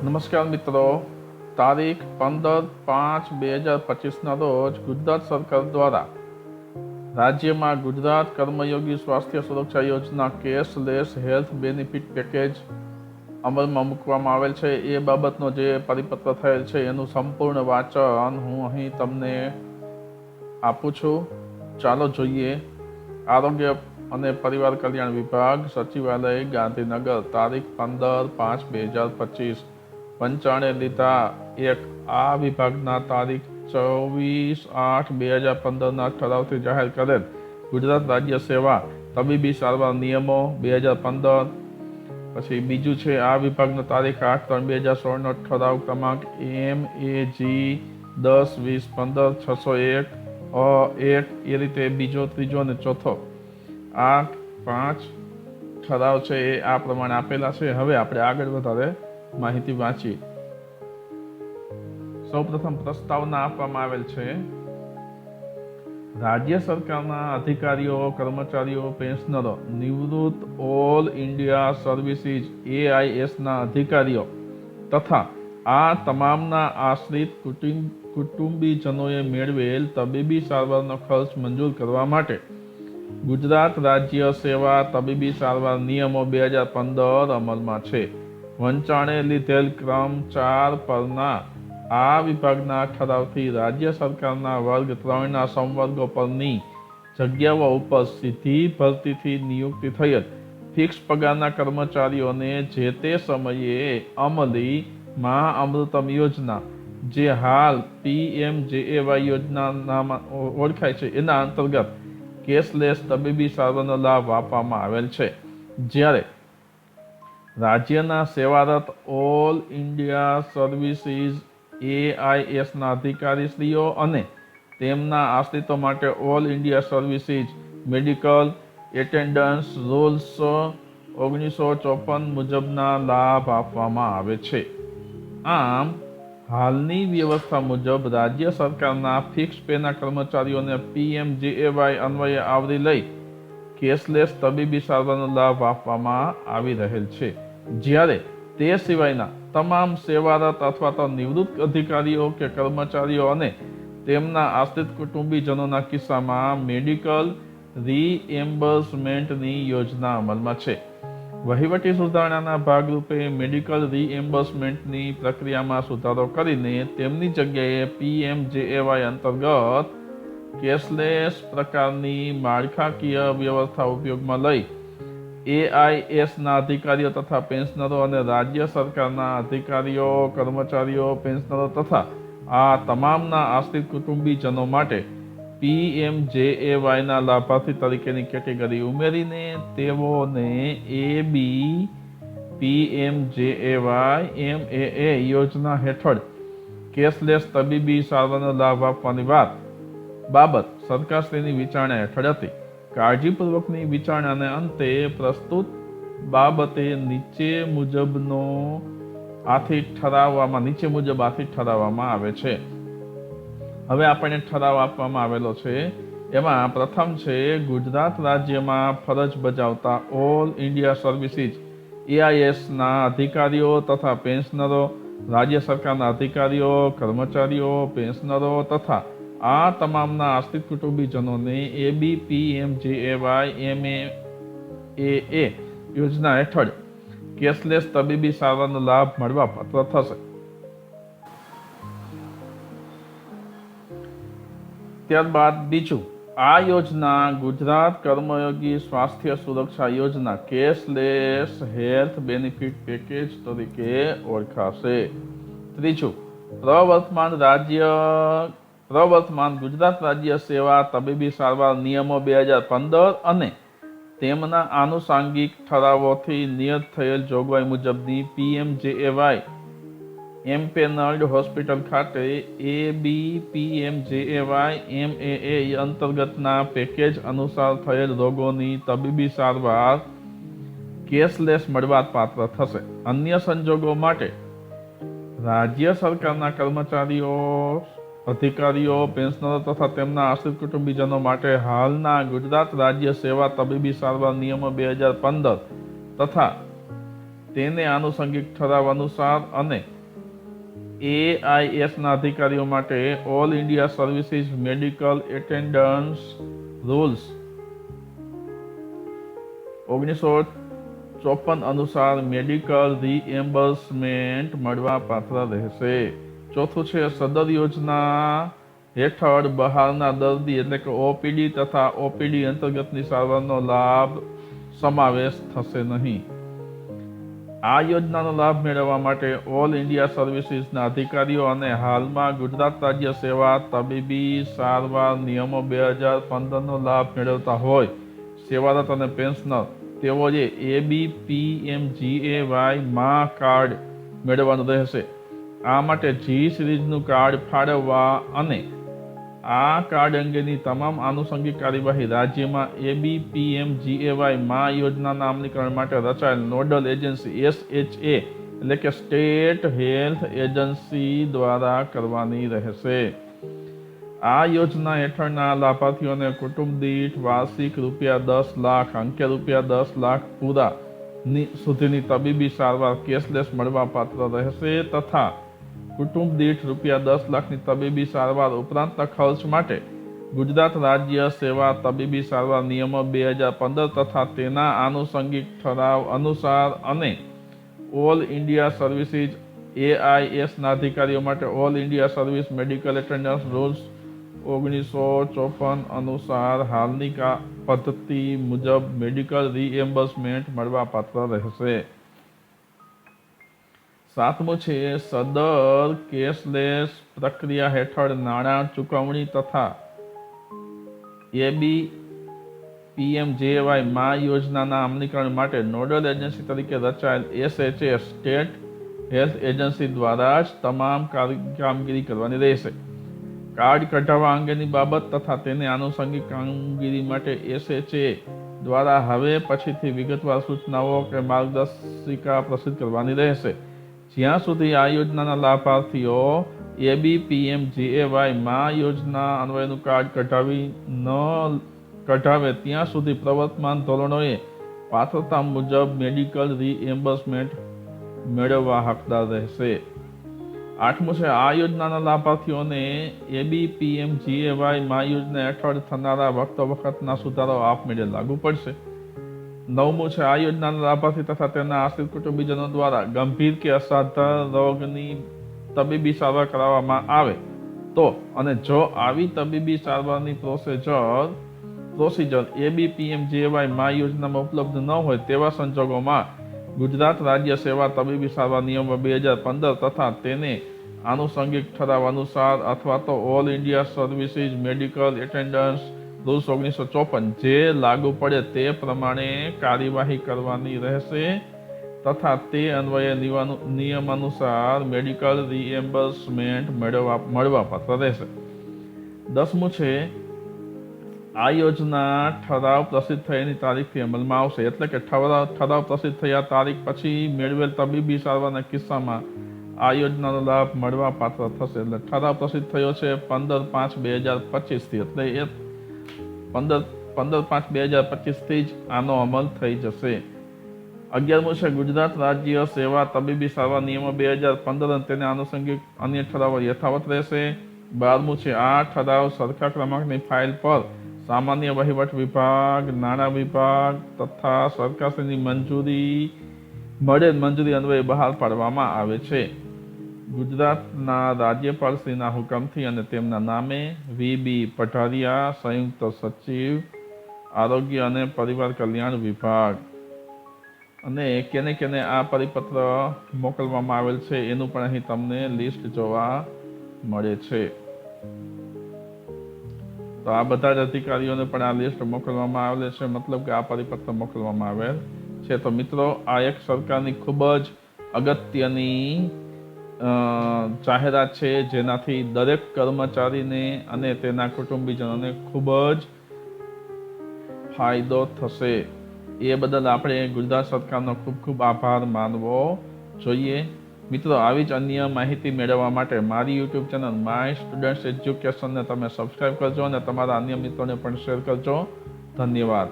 નમસ્કાર મિત્રો, તારીખ 15/5/2025ના રોજ ગુજરાત સરકાર દ્વારા રાજ્યમાં ગુજરાત કર્મયોગી સ્વાસ્થ્ય સુરક્ષા યોજના કેશલેસ હેલ્થ બેનિફિટ પેકેજ અમલમાં મૂકવામાં આવેલ છે. એ બાબતનો જે પરિપત્ર થયેલ છે એનું સંપૂર્ણ વાંચન હું અહીં તમને આપું છું. ચાલો જોઈએ. આરોગ્ય અને પરિવાર કલ્યાણ વિભાગ, સચિવાલય, ગાંધીનગર, તારીખ 15/5/2025 પંચાણે લીધા એક આ વિભાગના તારીખ 24/8/2015ના ઠરાવથી જાહેર કરેલ ગુજરાત રાજ્ય સેવા તબીબી સારવાર નિયમો 2015. પછી બીજું છે આ વિભાગનો તારીખ 8/3/2016નો ઠરાવ ક્રમાંક MAG 10-20-15-601 1 એ રીતે બીજો, ત્રીજો અને ચોથો આ 5 ઠરાવ છે એ આ પ્રમાણે આપેલા છે. હવે આપણે આગળ વધારે માહિતી વાંચી. સૌપ્રથમ પ્રસ્તાવના આપવામાં આવેલ છે. રાજ્ય સરકારના અધિકારીઓ, કર્મચારીઓ, પેન્શનરો, નિવૃત્ત ઓલ ઇન્ડિયા સર્વિસીસ AISના અધિકારીઓ તથા આ તમામના આશ્રિત કુટુંબીજનોએ મેળવેલ તબીબી સારવારનો ખર્ચ મંજૂર કરવા માટે ગુજરાત રાજ્ય સેવા તબીબી સારવાર નિયમો 2015 અમલમાં છે. વંચાણે લીધેલ ક્રમ 4 પરના આ વિભાગના ઠરાવથી રાજ્ય સરકારના વર્ગ 3ના સંવર્ગો પરની જગ્યાઓ ઉપર સીધી ભરતીથી નિયુક્તિ થયેલ ફિક્સ પગારના કર્મચારીઓને જે તે સમયે અમલી મા અમૃતમ યોજના, જે હાલ PMJAY યોજના નામ ઓળખાય છે, એના અંતર્ગત કેશલેસ તબીબી સારવારનો લાભ આપવામાં આવેલ છે. જ્યારે રાજ્યના સેવારત ઓલ ઇન્ડિયા સર્વિસીસ AISના અધિકારીશ્રીઓ અને તેમના આશ્રિતો માટે all India services medical attendance rules 1954 મુજબના લાભ આપવામાં આવે છે. આમ હાલની વ્યવસ્થા મુજબ રાજ્ય સરકારના ફિક્સ પેના કર્મચારીઓને PMJAY અન્વયે આવરી લઈ કેશલેસ તબીબી સારવારનો લાભ આપવામાં આવી રહેલ છે. જ્યારે તે સિવાયના તમામ સેવારત અથવા તો નિવૃત્ત અધિકારીઓ કે કર્મચારીઓ અને તેમના આશ્રિત કુટુંબીજનોના કિસ્સામાં મેડિકલ રીએમ્બર્સમેન્ટની યોજના અમલમાં છે. વહીવટી સુધારણાના ભાગરૂપે મેડિકલ રીએમ્બર્સમેન્ટની પ્રક્રિયામાં સુધારો કરીને તેમની જગ્યાએ PMJAY અંતર્ગત કેશલેસ પ્રકારની માળખાકીય વ્યવસ્થા ઉપયોગમાં લઈ AISના અધિકારીઓ તથા પેન્શનરો અને રાજ્ય સરકારના અધિકારીઓ, કર્મચારીઓ, પેન્શનરો તથા આ તમામના આશ્રિત કુટુંબીજનો માટે PMJAYના લાભાર્થી તરીકેની કેટેગરી ઉમેરીને તેઓને AB PMJAY MAA યોજના હેઠળ કેશલેસ તબીબી સારવારનો લાભ આપવાની બાબત સરકારશ્રીની વિચારણા હેઠળ હતી. કાળજીપૂર્વકની વિચારણાને અંતે પ્રસ્તુત બાબતે નીચે મુજબ આથી ઠરાવવામાં આવે છે. હવે આપણને ઠરાવ આપવામાં આવેલો છે. એમાં પ્રથમ છે, ગુજરાત રાજ્યમાં ફરજ બજાવતા ઓલ ઇન્ડિયા સર્વિસીસ AISના અધિકારીઓ તથા પેન્શનરો, રાજ્ય સરકારના અધિકારીઓ, કર્મચારીઓ, પેન્શનરો તથા આ તમામના આશ્રિત કુટુંબીજનોને AB PMJAY MAA યોજના હેઠળ કેશલેસ તબીબી સારવારનો લાભ મળવા પાત્ર થશે. ત્યારબાદ બીજું, આ યોજના ગુજરાત કર્મયોગી સ્વાસ્થ્ય સુરક્ષા યોજના કેશલેસ હેલ્થ બેનિફિટ પેકેજ તરીકે ઓળખાશે. ત્રીજું, પ્રવર્તમાન ગુજરાત રાજ્ય સેવા તબીબી સારવાર નિયમો 2015 અને તેમના આનુષાંગિક ઠરાવોથી નિયત થયેલ જોગવાઈ મુજબની PMJAY એમ્પેનલ્ડ હોસ્પિટલ ખાતે AB PMJAY MAA અંતર્ગતના પેકેજ અનુસાર થયેલ રોગોની તબીબી સારવાર કેશલેસ મળવાપાત્ર થશે. અન્ય સંજોગો માટે રાજ્ય સરકારના કર્મચારીઓ, અધિકારીઓ, પેન્શનરો તથા તેમના આશ્રિત કુટુંબીજનો માટે હાલના ગુજરાત રાજ્ય સેવા તબીબી સારવાર નિયમો 2015 તથા તેને આનુષંગિક ઠરાવ અનુસાર અને AISના અધિકારીઓ માટે all India services medical attendance rules 1954 અનુસાર મેડિકલ રીએમ્બર્સમેન્ટ મળવા પાત્ર રહેશે. ચોથું છે સદર યોજના હેઠળ બહારના દર્દી એટલે કે OPD તથા OPD અંતર્ગતની સારવારનો લાભ સમાવેશ થશે નહીં. આ યોજનાનો લાભ મેળવવા માટે ઓલ ઇન્ડિયા સર્વિસીસના અધિકારીઓ અને હાલમાં ગુજરાત રાજ્ય સેવા તબીબી સારવાર નિયમો 2015નો લાભ મેળવતા હોય સેવારત અને પેન્શનર તેઓએ ABPMGAY માં કાર્ડ મેળવવાનું રહેશે. આ માટે જી સિરીઝનું કાર્ડ ફાળવવા અને આ કાર્ડ અંગેની તમામ આનુષંગિક કાર્યવાહી રાજ્યમાં ABPMGAY માં યોજનાના અમલીકરણ માટે રચાયેલ નોડલ એજન્સી SHA એટલે કે સ્ટેટ હેલ્થ એજન્સી દ્વારા કરવાની રહેશે. આ યોજના હેઠળના લાભાર્થીઓને કુટુંબ દીઠ વાર્ષિક ₹10 લાખ અંકે ₹10 લાખ પૂરા સુધીની તબીબી સારવાર કેશલેસ મળવા પાત્ર રહેશે તથા કુટુંબ દીઠ ₹10 લાખની તબીબી સારવાર ઉપરાંતના ખર્ચ માટે ગુજરાત રાજ્ય સેવા તબીબી સારવાર નિયમો 2015 તથા તેના આનુષંગિક ઠરાવ અનુસાર અને ઓલ ઇન્ડિયા સર્વિસીસ AISના અધિકારીઓ માટે all India service medical attendance rules 1954 અનુસાર હાલની પદ્ધતિ મુજબ મેડિકલ રીએમ્બર્સમેન્ટ મળવા પાત્ર રહેશે. સાતમું છે સદર કેશલેસ પ્રક્રિયા હેઠળ નાણાં ચૂકવણી તથા ABPMGAY માં યોજનાના અમલીકરણ માટે નોડલ એજન્સી તરીકે રચાયેલ SHA સ્ટેટ હેલ્થ એજન્સી દ્વારા જ તમામ કામગીરી કરવાની રહેશે. કાર્ડ કઢાવવા અંગેની બાબત તથા તેને આનુષંગિક કામગીરી માટે SHA દ્વારા હવે પછીથી વિગતવાર સૂચનાઓ કે માર્ગદર્શિકા પ્રસિદ્ધ કરવાની રહેશે. જ્યાં સુધી આ યોજનાના લાભાર્થીઓ ABPMGAY માં યોજના અન્વયનું કાર્ડ કઢાવે ત્યાં સુધી પ્રવર્તમાન ધોરણોએ પાત્રતા મુજબ મેડિકલ રીએમ્બર્સમેન્ટ મેળવવા હકદાર રહેશે. આઠમું છે આ યોજનાના લાભાર્થીઓને ABPMGAY માં યોજના હેઠળ થનારા વખતના સુધારો આપમેળે લાગુ પડશે. નવમું છે આ યોજનાના લાભાર્થી તથા તેના આશ્રિત કુટુંબીજનો દ્વારા ગંભીર કે અસાધારણ રોગની તબીબી સારવાર કરાવવામાં આવે તો અને જો આવી તબીબી સારવારની પ્રોસિજર ABPMGAY માં યોજનામાં ઉપલબ્ધ ન હોય તેવા સંજોગોમાં ગુજરાત રાજ્ય સેવા તબીબી સારવાર નિયમો 2015 તથા તેને આનુષંગિક ઠરાવ અનુસાર અથવા તો all India services medical attendance rules 1954 જે લાગુ પડે તે પ્રમાણે કાર્યવાહી કરવાની રહેશે તથા તે અન્વયે નિયમ અનુસાર મેડિકલ રીએમ્બર્સમેન્ટ મળવા પાત્ર રહેશે. 10મું છે આ યોજના ઠરાવ પ્રસિદ્ધ થયાની તારીખથી અમલમાં આવશે એટલે કે ઠરાવ પ્રસિદ્ધ થયા તારીખ પછી મેળવેલ તબીબી સારવારના કિસ્સામાં આ યોજનાનો લાભ મળવા પાત્ર થશે. એટલે ઠરાવ પ્રસિદ્ધ થયો છે 15/5/2025 થી એટલે એ 15/5/2025 થી જ આનો અમલ થઈ જશે. 11મું છે ગુજરાત રાજ્ય સેવા તબીબી સારવાર નિયમો 2015 અને તેને આનુષંગિક અન્ય ઠરાવો યથાવત રહેશે. 12મું છે આ ઠરાવ સરખા ક્રમાંકની ફાઇલ પર સામાન્ય વહીવટ વિભાગ, નાણાં વિભાગ તથા સરકારશ્રીની મંજૂરી અન્વયે બહાર પાડવામાં આવે છે. ગુજરાતના રાજ્યપાલશ્રીના હુકમથી અને તેમના નામે VB પઢારિયા, સંયુક્ત સચિવ, આરોગ્ય અને પરિવાર કલ્યાણ વિભાગ. અને કેને આ પરિપત્ર મોકલવામાં આવેલ છે એનું પણ અહીં તમને લિસ્ટ જોવા મળે છે. તો આ બધા જ અધિકારીઓને પણ આ લિસ્ટ મોકલવામાં આવેલ છે, મતલબ કે આ પરિપત્ર મોકલવામાં આવેલ છે. તો મિત્રો આ એક સરકારની ખૂબ જ અગત્યની જાહેરાત છે જેનાથી દરેક કર્મચારીને અને તેના કુટુંબીજનોને ખૂબ જ ફાયદો થશે. એ બદલ આપણે ગુજરાત સરકારનો ખૂબ ખૂબ આભાર માનવો જોઈએ. મિત્રો આવી જ અન્ય માહિતી મેળવવા માટે મારી YouTube ચેનલ માય સ્ટુડન્ટ્સ એજ્યુકેશનને તમે સબસ્ક્રાઈબ કરજો અને તમારા અન્ય મિત્રોને પણ શેર કરજો. ધન્યવાદ.